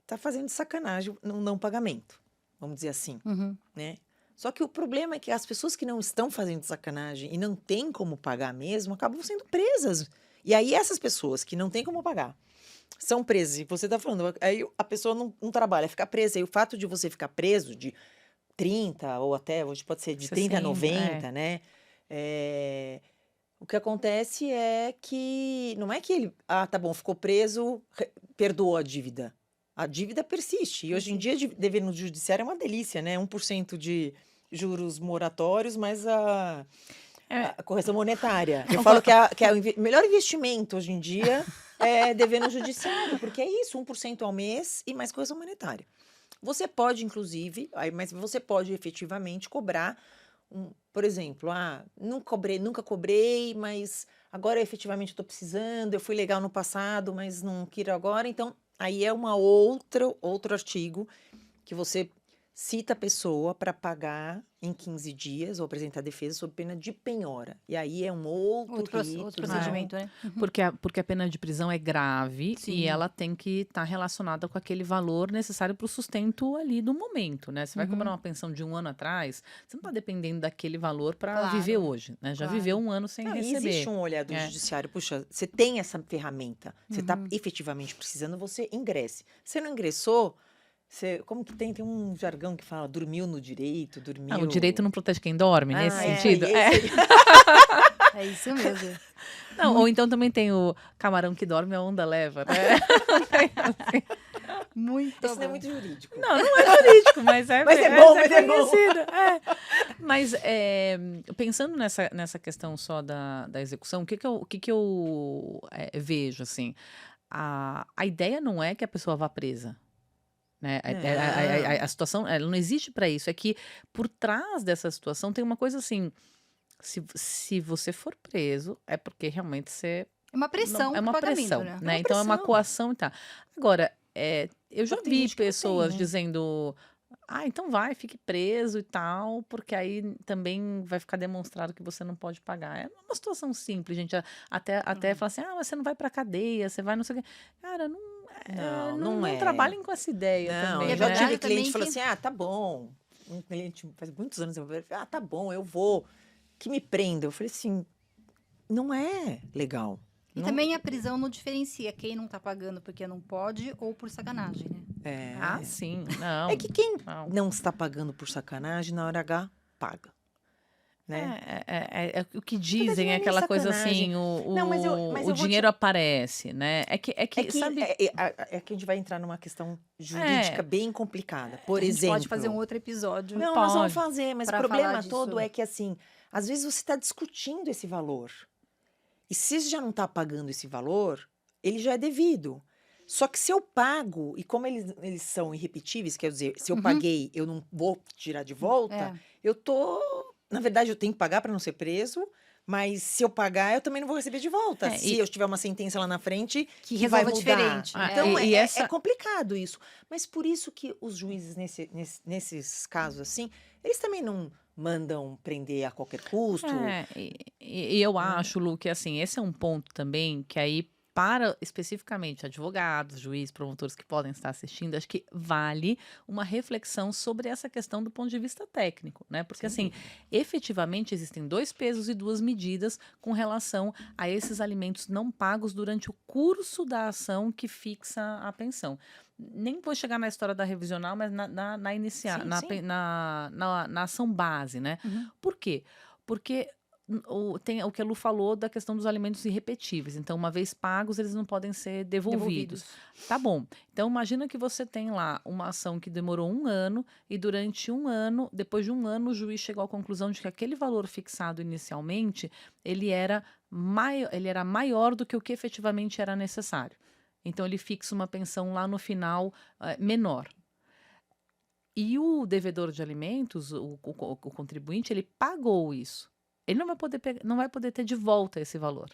está fazendo sacanagem no não pagamento, vamos dizer assim, Uhum. né? Só que o problema é que as pessoas que não estão fazendo sacanagem e não têm como pagar mesmo, acabam sendo presas. E aí essas pessoas que não têm como pagar são presas. E você está falando, aí a pessoa não trabalha, fica presa. E o fato de você ficar preso de 30 ou até, hoje pode ser de 30 a 60, 90, né? O que acontece é que não é que ele, tá bom, ficou preso, perdoou a dívida. A dívida persiste. E hoje em dia, dever no judiciário é uma delícia, né? 1% de juros moratórios, mais a correção monetária. Eu falo que é o melhor investimento hoje em dia é dever no judiciário, porque é isso, 1% ao mês e mais correção monetária. Você pode, inclusive, mas você pode efetivamente cobrar, por exemplo, nunca cobrei, mas agora efetivamente estou precisando, eu fui legal no passado, mas não quero agora. Então, aí é outro artigo que você cita a pessoa para pagar em 15 dias ou apresentar defesa sob pena de penhora. E aí é um outro procedimento, né? Uhum. Porque a pena de prisão é grave Sim. e ela tem que estar relacionada com aquele valor necessário para o sustento ali do momento, né? Você vai cobrar uma pensão de 1 ano atrás, você não está dependendo daquele valor para Claro, viver hoje, né? Já claro. viveu 1 ano sem Não, e receber. existe um olhar do judiciário, puxa, você tem essa ferramenta, você está efetivamente precisando, você ingresse. Você não ingressou, como que tem um jargão que fala, dormiu no direito, dormiu... O direito não protege quem dorme, nesse é sentido? isso aí. É isso mesmo. Não, ou então também tem o camarão que dorme, a onda leva, né? Muito Isso não é bom. muito jurídico. Não é jurídico, mas é, Mas é bom, mas é bom. conhecido. Mas pensando nessa questão só da execução, o que eu vejo, assim? A ideia não é que a pessoa vá presa. Né? A situação, ela não existe para isso. É que por trás dessa situação tem uma coisa assim: se você for preso, é porque realmente você É uma pressão é uma pro pagamento, pressão, né? né? uma Então é uma pressão. coação e tal. Agora, eu já Só tem vi gente que não tem, pessoas né? dizendo, então vai, fique preso e tal, porque aí também vai ficar demonstrado que você não pode pagar. É uma situação simples, gente. Até falar assim, mas você não vai pra cadeia, você vai não sei o quê. Cara, Não, não, não não é. trabalhem com essa ideia Não, E é eu também, já né? verdade tive também cliente que falou que assim, tá bom. Um cliente, faz muitos anos, eu falei, tá bom, eu vou. Que me prenda. Eu falei assim, não é legal. e Não, também a prisão não diferencia quem não tá pagando porque não pode ou por sacanagem, né? é. Sim, É não. que quem Não. não está pagando por sacanagem, na hora H, paga. Né? O que Na verdade, dizem não é é nem aquela coisa sacanagem. assim, Não, mas o eu vou te. dinheiro aparece, né? É que, sabe? É que a gente vai entrar numa questão É, jurídica bem complicada. Por A gente pode fazer um exemplo. outro episódio Não, nós vamos pode. fazer, mas o para falar problema disso. todo é que, assim, às vezes você está discutindo esse valor. E se você já não está pagando esse valor, ele já é devido. Só que se eu pago, e como eles são irrepetíveis, quer dizer, se eu Uhum. paguei, eu não vou tirar de volta, É. eu tô. Na verdade, eu tenho que pagar para não ser preso, mas se eu pagar, eu também não vou receber de volta. É, Se e- eu tiver uma sentença lá na frente Que que vai resolva mudar. diferente. Então, e é essa. complicado isso. Mas por isso que os juízes, nesses casos assim, eles também não mandam prender a qualquer custo. E eu acho, Lu, que assim, esse é um ponto também que aí, para especificamente advogados, juízes, promotores que podem estar assistindo, acho que vale uma reflexão sobre essa questão do ponto de vista técnico, né? Porque, Sem assim, efetivamente existem 2 pesos e 2 medidas com relação a esses alimentos não pagos durante o curso da ação que fixa a pensão. Nem vou chegar na história da revisional, mas na inicial, Sim, na, sim. na ação base, né? Uhum. Por quê? Porque tem o que a Lu falou da questão dos alimentos irrepetíveis. Então, uma vez pagos, eles não podem ser devolvidos. Tá bom. Então, imagina que você tem lá uma ação que demorou 1 ano e durante 1 ano, depois de 1 ano, o juiz chegou à conclusão de que aquele valor fixado inicialmente, ele era maior do que o que efetivamente era necessário. Então, ele fixa uma pensão lá no final menor. E o devedor de alimentos, o contribuinte, ele pagou isso. Ele não vai poder ter de volta esse valor.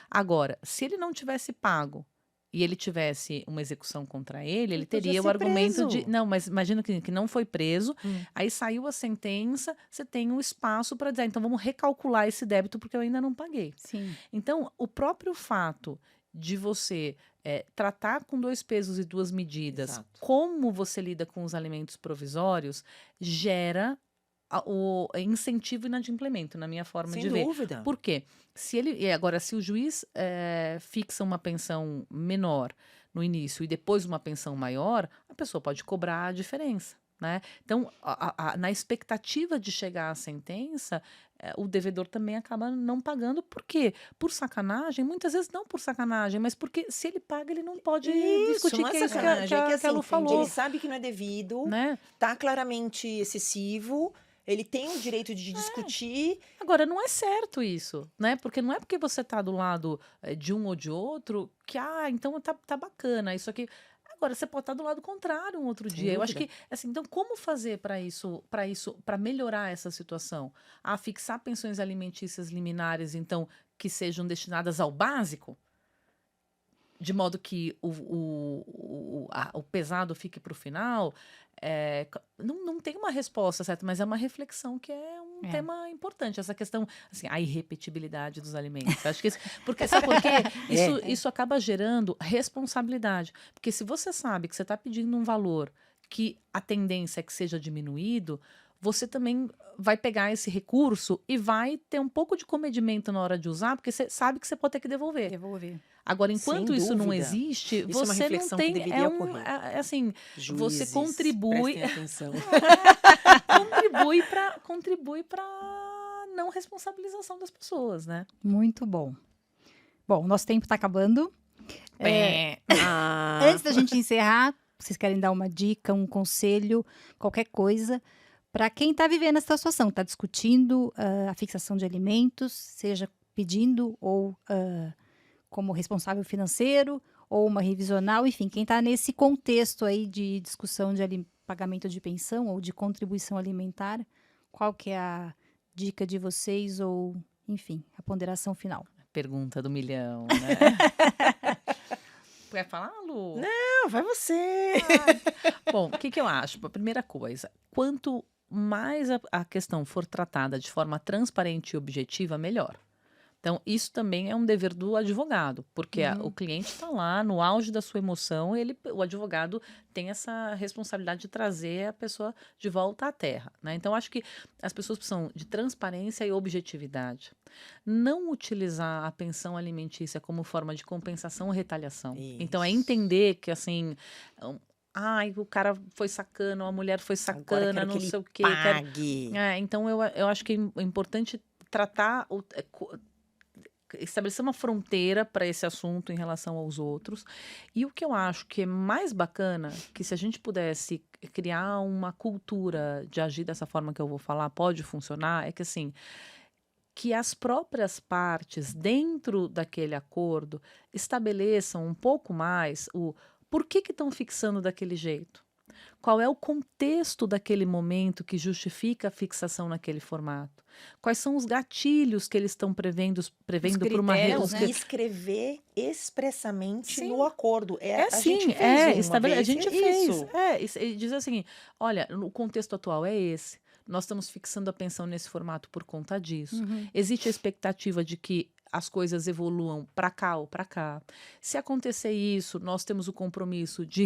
Agora, se ele não tivesse pago e ele tivesse uma execução contra ele, ele podia teria o ser argumento de. preso. Não, mas imagina que não foi preso, aí saiu a sentença, você tem um espaço para dizer, então vamos recalcular esse débito porque eu ainda não paguei. Sim. Então, o próprio fato de você tratar com 2 pesos e 2 medidas Exato. como você lida com os alimentos provisórios gera o incentivo inadimplemento, na minha forma Sem de ver. dúvida. Por quê? Agora, se o juiz fixa uma pensão menor no início e depois uma pensão maior, a pessoa pode cobrar a diferença. Né? Então, na expectativa de chegar à sentença, o devedor também acaba não pagando. Por quê? Por sacanagem? Muitas vezes não por sacanagem, mas porque se ele paga, ele não pode discutir, não é que é isso sacanagem, que é que a assim, Lu falou. ele sabe que não é devido, Né? tá claramente excessivo, ele tem o direito de discutir. Agora, não é certo isso, né? Porque não é porque você está do lado de um ou de outro que, então tá bacana, isso aqui. Agora, você pode estar do lado contrário um outro Sem dia. Eu acho que, dúvida. assim, então, como fazer para melhorar essa situação? Fixar pensões alimentícias liminares, então, que sejam destinadas ao básico? De modo que o pesado fique para o final, não tem uma resposta certa, mas é uma reflexão que é um tema importante. Essa questão, assim, a irrepetibilidade dos alimentos. Acho que porque sabe por quê? Isso acaba gerando responsabilidade. Porque se você sabe que você está pedindo um valor que a tendência é que seja diminuído, você também vai pegar esse recurso e vai ter um pouco de comedimento na hora de usar, porque você sabe que você pode ter que devolver. Agora, enquanto Sem isso não dúvida. existe, Isso é uma você não reflexão que tem. deveria ocorrer. Assim, Juízes, você contribui. prestem atenção. contribui para não responsabilização das pessoas, né? Muito bom. Bom, nosso tempo está acabando. Antes da gente encerrar, vocês querem dar uma dica, um conselho, qualquer coisa, para quem está vivendo essa situação, está discutindo a fixação de alimentos, seja pedindo ou como responsável financeiro ou uma revisional, enfim, quem está nesse contexto aí de discussão de pagamento de pensão ou de contribuição alimentar, qual que é a dica de vocês ou, enfim, a ponderação final? pergunta do milhão, né? Quer falar, Lu? Não, vai você. Bom, o que eu acho? A primeira coisa, quanto mais a questão for tratada de forma transparente e objetiva, melhor. Então, isso também é um dever do advogado, porque o cliente está lá no auge da sua emoção, o advogado tem essa responsabilidade de trazer a pessoa de volta à terra, né? Então, acho que as pessoas precisam de transparência e objetividade. Não utilizar a pensão alimentícia como forma de compensação ou retaliação. Então, é entender que, assim... Ai, o cara foi sacana, a mulher foi sacana, não sei o quê. Pague. Então, eu acho que é importante tratar... estabelecer uma fronteira para esse assunto em relação aos outros. E o que eu acho que é mais bacana, que se a gente pudesse criar uma cultura de agir dessa forma que eu vou falar, pode funcionar, é que assim, que as próprias partes dentro daquele acordo estabeleçam um pouco mais o por que estão fixando daquele jeito. Qual é o contexto daquele momento que justifica a fixação naquele formato? Quais são os gatilhos que eles estão prevendo para uma... E escrever expressamente no acordo. A gente fez. E diz assim, olha, o contexto atual é esse. Nós estamos fixando a pensão nesse formato por conta disso. Existe a expectativa de que as coisas evoluam para cá ou para cá. Se acontecer isso, nós temos o compromisso de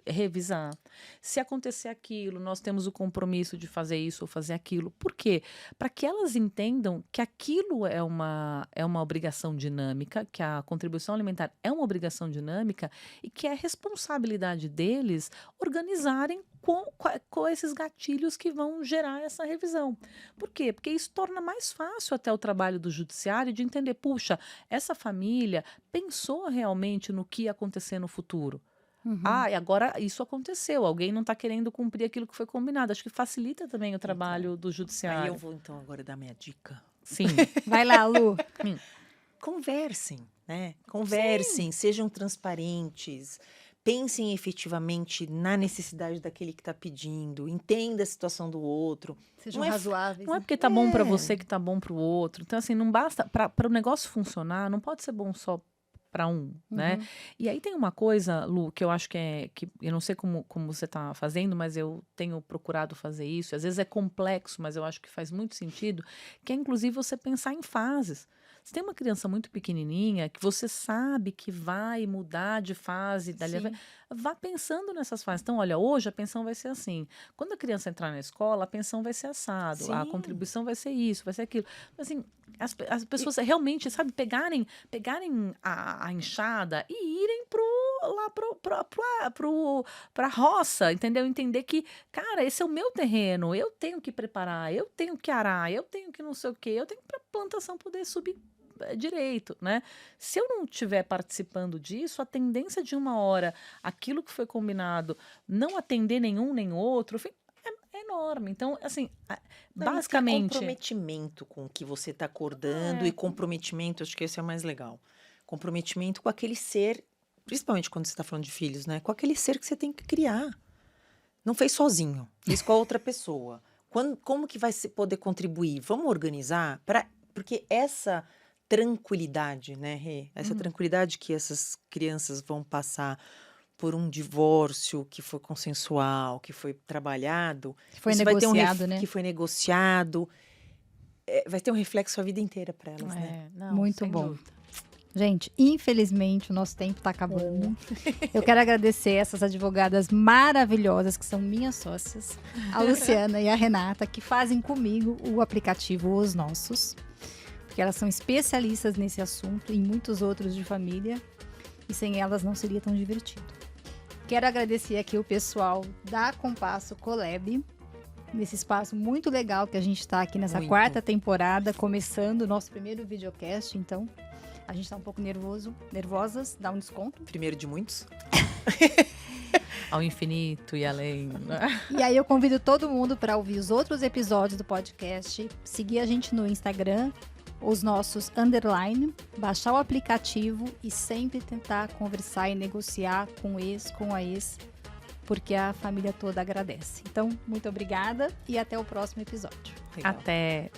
revisar. Se acontecer aquilo, nós temos o compromisso de fazer isso ou fazer aquilo. Por quê? Para que elas entendam que aquilo é uma obrigação dinâmica, que a contribuição alimentar é uma obrigação dinâmica e que é responsabilidade deles organizarem com esses gatilhos que vão gerar essa revisão. Por quê? Porque isso torna mais fácil até o trabalho do judiciário de entender, puxa, essa família pensou realmente no que ia acontecer no futuro. E agora isso aconteceu, alguém não está querendo cumprir aquilo que foi combinado. Acho que facilita também o trabalho do judiciário. Aí eu vou então agora dar minha dica. Sim. Vai lá, Lu. Conversem, né? Conversem, sejam transparentes. Pensem efetivamente na necessidade daquele que está pedindo, entenda a situação do outro. Sejam razoáveis. Não é porque tá bom para você que tá bom para o outro. Então, assim, não basta... Para o negócio funcionar, não pode ser bom só para um, né? E aí tem uma coisa, Lu, que eu acho que eu não sei como você está fazendo, mas eu tenho procurado fazer isso. Às vezes é complexo, mas eu acho que faz muito sentido, que é inclusive você pensar em fases. Se tem uma criança muito pequenininha que você sabe que vai mudar de fase, vá pensando nessas fases. Então, olha, hoje a pensão vai ser assim. Quando a criança entrar na escola, a pensão vai ser assado, a contribuição vai ser isso, vai ser aquilo. Assim, as pessoas realmente, sabe, pegarem a enxada e irem pra roça, entendeu? Entender que, cara, esse é o meu terreno, eu tenho que preparar, eu tenho que arar, eu tenho que não sei o quê, eu tenho que pra plantação poder subir direito, né? Se eu não estiver participando disso, a tendência de uma hora, aquilo que foi combinado, não atender nenhum nem outro, é enorme. Então, assim, basicamente... comprometimento com o que você está acordando e comprometimento, acho que esse é o mais legal. Comprometimento com aquele ser, principalmente quando você está falando de filhos, né? Com aquele ser que você tem que criar. Não fez sozinho, fez com a outra pessoa. Como que vai poder contribuir? Vamos organizar? Porque essa tranquilidade, né, Rê? Essa tranquilidade que essas crianças vão passar por um divórcio que foi consensual, que foi trabalhado, foi negociado, né? Que foi negociado, vai ter um reflexo a vida inteira para elas, né? Não, muito bom. Dúvida. Gente, infelizmente o nosso tempo está acabando. Eu quero agradecer essas advogadas maravilhosas que são minhas sócias, a Luciana e a Renata, que fazem comigo o aplicativo Os Nossos, porque elas são especialistas nesse assunto e muitos outros de família, e sem elas não seria tão divertido. Quero agradecer aqui o pessoal da Compasso Colab, nesse espaço muito legal que a gente está aqui nessa quarta temporada, começando o nosso primeiro videocast, então a gente está um pouco nervosas, dá um desconto. Primeiro de muitos. Ao infinito e além. E aí eu convido todo mundo para ouvir os outros episódios do podcast, seguir a gente no Instagram, os nossos _, baixar o aplicativo e sempre tentar conversar e negociar com a ex, porque a família toda agradece. Então, muito obrigada e até o próximo episódio. Legal. Até!